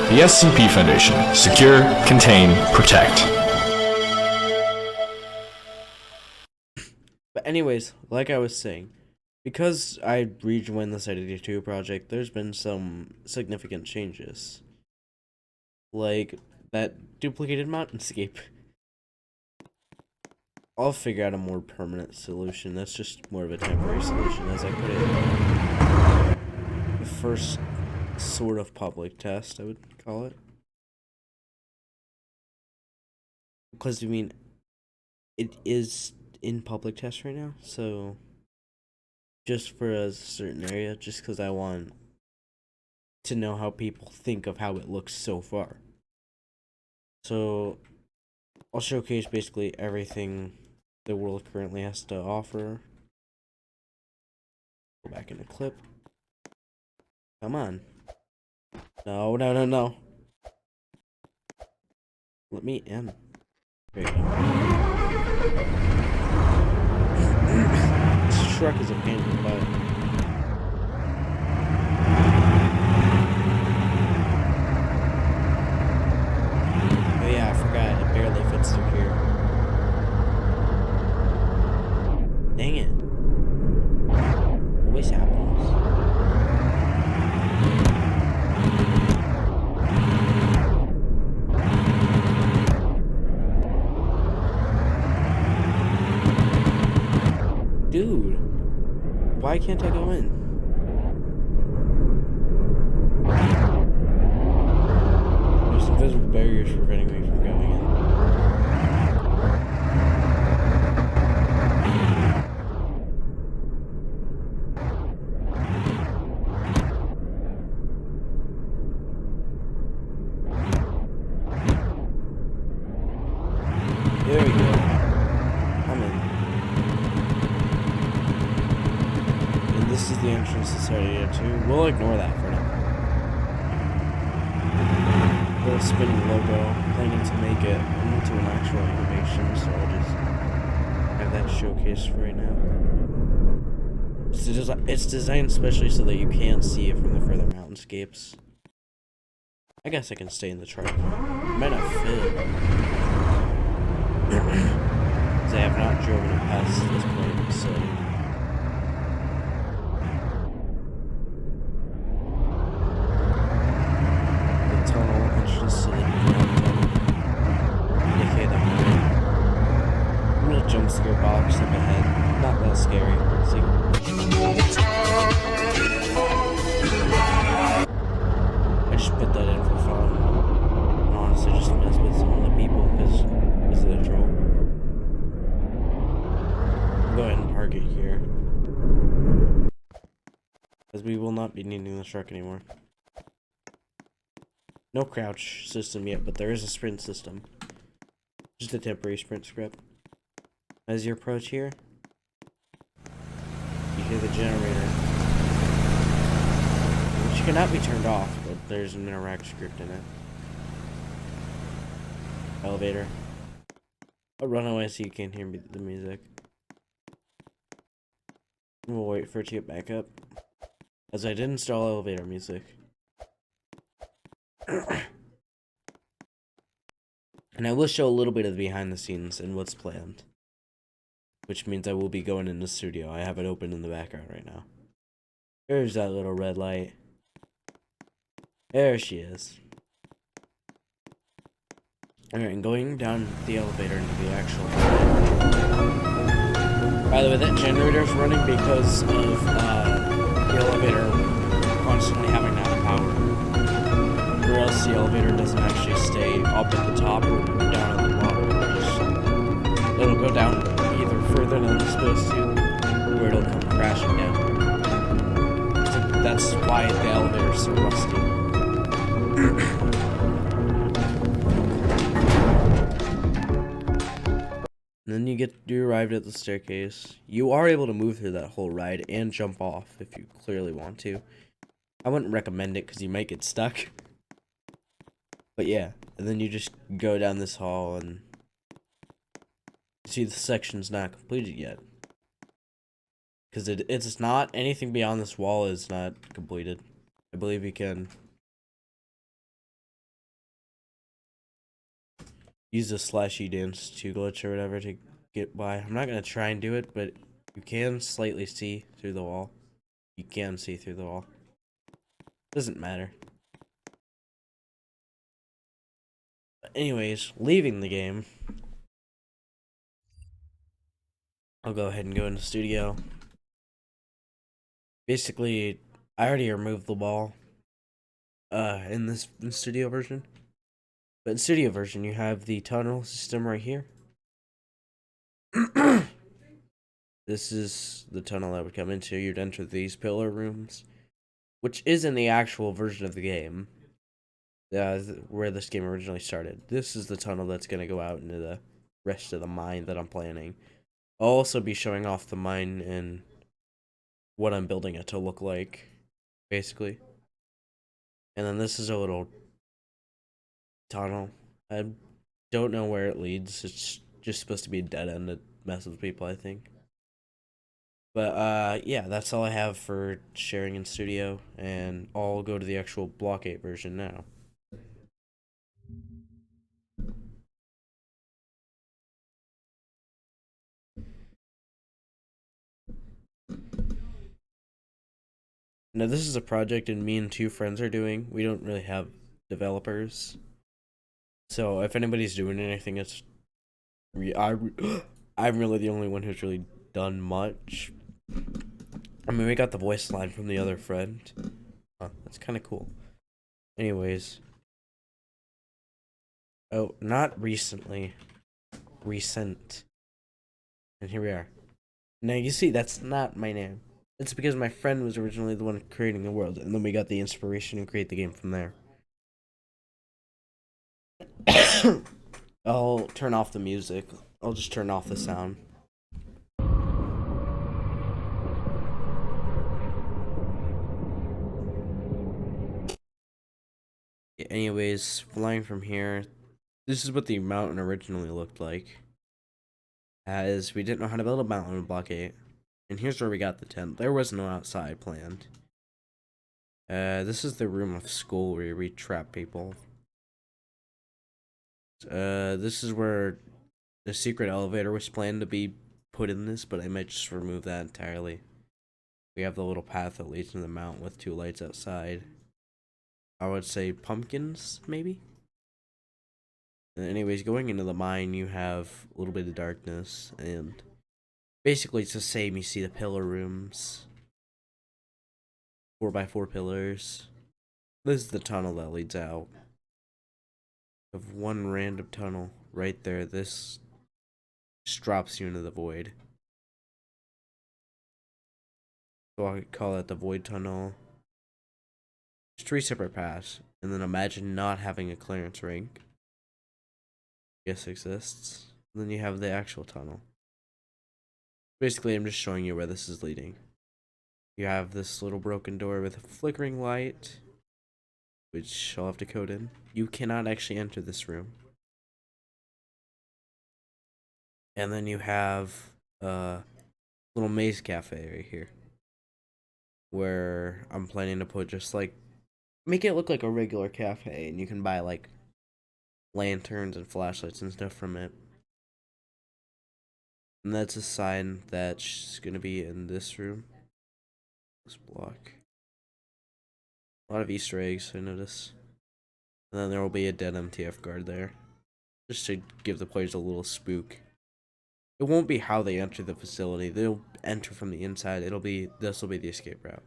The SCP Foundation. Secure, contain, protect. But anyways, like I was saying, because I rejoined the Site 82 project, there's been some significant changes. Like that duplicated mountainscape. I'll figure out a more permanent solution. That's just more of a temporary solution, as I put it. The first sort of public test, I would call it. Because, I mean, it is in public test right now, so just for a certain area, just because I want to know how people think of how it looks so far. So, I'll showcase basically everything the world currently has to offer. Go back in the clip. Come on. No, no, no, no. Let me in. There you go. This truck is a pain in the butt. Oh yeah, I forgot. It barely fits through here. Dang it. Always happens. Dude, why can't I go in? There's invisible barriers preventing me from going in. There we go. I'm in. And this is the entrance to Site 82. We'll ignore that for now. Little spinning logo, planning to make it into an actual animation, so I'll just have that showcased for right now. It's designed especially so that you can't see it from the further mountainscapes. I guess I can stay in the truck. It might not fit. Because I have not driven it past this point, so... The tunnel entrance to the mountain. aka the mine. Little jump scare box up ahead. Not that scary. See? I just put that in for fun. And honestly, just to mess with some of the people because of the troll. Go ahead and park it here. Because we will not be needing the truck anymore. No crouch system yet, but there is a sprint system. Just a temporary sprint script. As you approach here, you hear the generator. Which cannot be turned off, but there's an interact script in it. Elevator. I'll run away so you can't hear the music. We'll wait for it to get back up. As I did install elevator music. And I will show a little bit of the behind the scenes and what's planned. Which means I will be going in the studio. I have it open in the background right now. There's that little red light. There she is. Alright, and going down the elevator into the actual... By the way, that generator's running because of the elevator constantly having to have power. Or else the elevator doesn't actually stay up at the top or down at the bottom. It'll go down either further than it's supposed to, or it'll come crashing down. So that's why the elevator's so rusty. And then you arrived at the staircase. You are able to move through that whole ride and jump off if you clearly want to. I wouldn't recommend it because you might get stuck. But yeah, and then you just go down this hall and see the section's not completed yet. Because it's not, anything beyond this wall is not completed. I believe you can use the slashy dance 2 glitch or whatever to get by. I'm not gonna try and do it, but you can slightly see through the wall. You can see through the wall. Doesn't matter. But anyways, leaving the game, I'll go ahead and go into studio. Basically, I already removed the wall in studio version. But in studio version, you have the tunnel system right here. This is the tunnel that would come into. You'd enter these pillar rooms, which is in the actual version of the game, where this game originally started. This is the tunnel that's going to go out into the rest of the mine that I'm planning. I'll also be showing off the mine and what I'm building it to look like, basically. And then this is a little tunnel. I don't know where it leads. It's just supposed to be a dead end that messes with people, I think. But yeah, that's all I have for sharing in studio, and I'll go to the actual Block 8 version now. Now this is a project and me and 2 friends are doing. We don't really have developers. So if anybody's doing anything, it's I'm really the only one who's really done much. I mean, we got the voice line from the other friend. That's kind of cool. Anyways. Oh, not recently. Recent. And here we are. Now you see, that's not my name. It's because my friend was originally the one creating the world, and then we got the inspiration and create the game from there. I'll turn off the music. I'll just turn off the sound. Anyways, flying from here, this is what the mountain originally looked like. As we didn't know how to build a mountain in Block 8. And here's where we got the tent. There was no outside planned. This is the room of school where we trap people. This is where the secret elevator was planned to be put in this, but I might just remove that entirely. We have the little path that leads to the mountain with 2 lights outside. I would say pumpkins, maybe? And anyways, going into the mine, you have a little bit of darkness, and basically it's the same. You see the pillar rooms. 4x4 pillars. This is the tunnel that leads out. Of one random tunnel right there. This just drops you into the void. So I could call that the void tunnel. There's 3 separate paths. And then imagine not having a clearance rank. Yes, exists. And then you have the actual tunnel. Basically, I'm just showing you where this is leading. You have this little broken door with a flickering light, which I'll have to code in. You cannot actually enter this room. And then you have a little maze cafe right here, where I'm planning to put just like, make it look like a regular cafe, and you can buy like lanterns and flashlights and stuff from it. And that's a sign that's gonna be in this room. This block. A lot of Easter eggs, I notice. And then there will be a dead MTF guard there, just to give the players a little spook. It won't be how they enter the facility. They'll enter from the inside. This will be the escape route.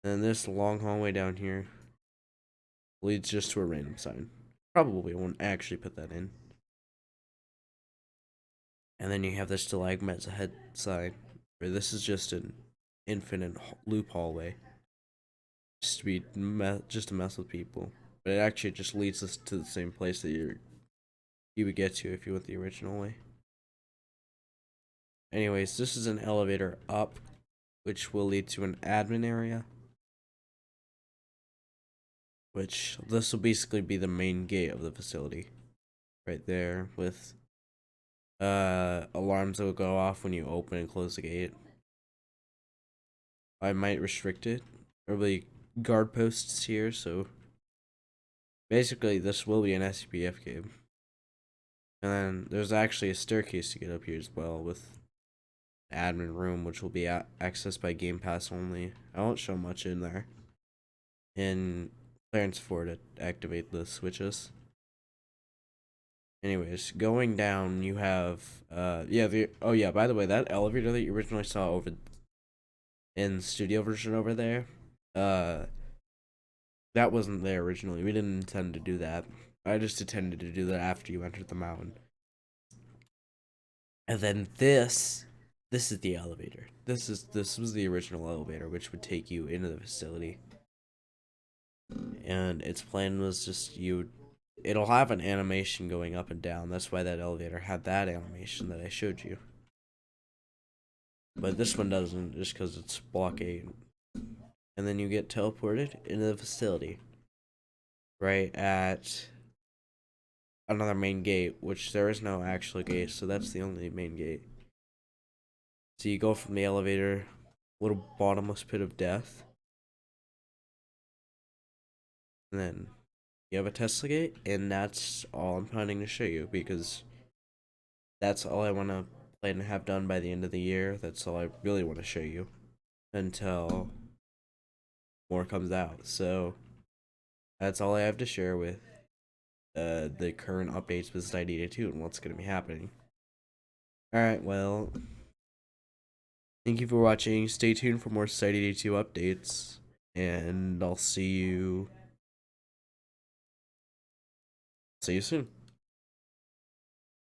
And this long hallway down here leads just to a random sign. Probably won't actually put that in. And then you have the stalagmites ahead sign, where this is just an infinite loop hallway. Just to mess with people. But it actually just leads us to the same place that you would get to if you went the original way. Anyways, this is an elevator up, which will lead to an admin area. Which, this will basically be the main gate of the facility. Right there, with alarms that will go off when you open and close the gate. I might restrict it. There will be guard posts here, so basically this will be an SCPF game. And then there's actually a staircase to get up here as well with admin room, which will be accessed by Game Pass only. I won't show much in there. And clearance 4 to activate the switches. Anyways, going down, you have by the way, that elevator that you originally saw over in studio version over there, that wasn't there originally. We didn't intend to do that. I just intended to do that after you entered the mountain. And then this is the elevator. This was the original elevator, which would take you into the facility. And its plan was just it'll have an animation going up and down. That's why that elevator had that animation that I showed you. But this one doesn't, just because it's block 8. And then you get teleported into the facility. Right at another main gate, which there is no actual gate, so that's the only main gate. So you go from the elevator, little bottomless pit of death. And then you have a Tesla gate, and that's all I'm planning to show you, because that's all I want to plan to have done by the end of the year. That's all I really want to show you until more comes out. So that's all I have to share with the current updates with Society 2 and what's going to be happening. Alright, well, thank you for watching. Stay tuned for more Society 2 updates, and I'll see you soon.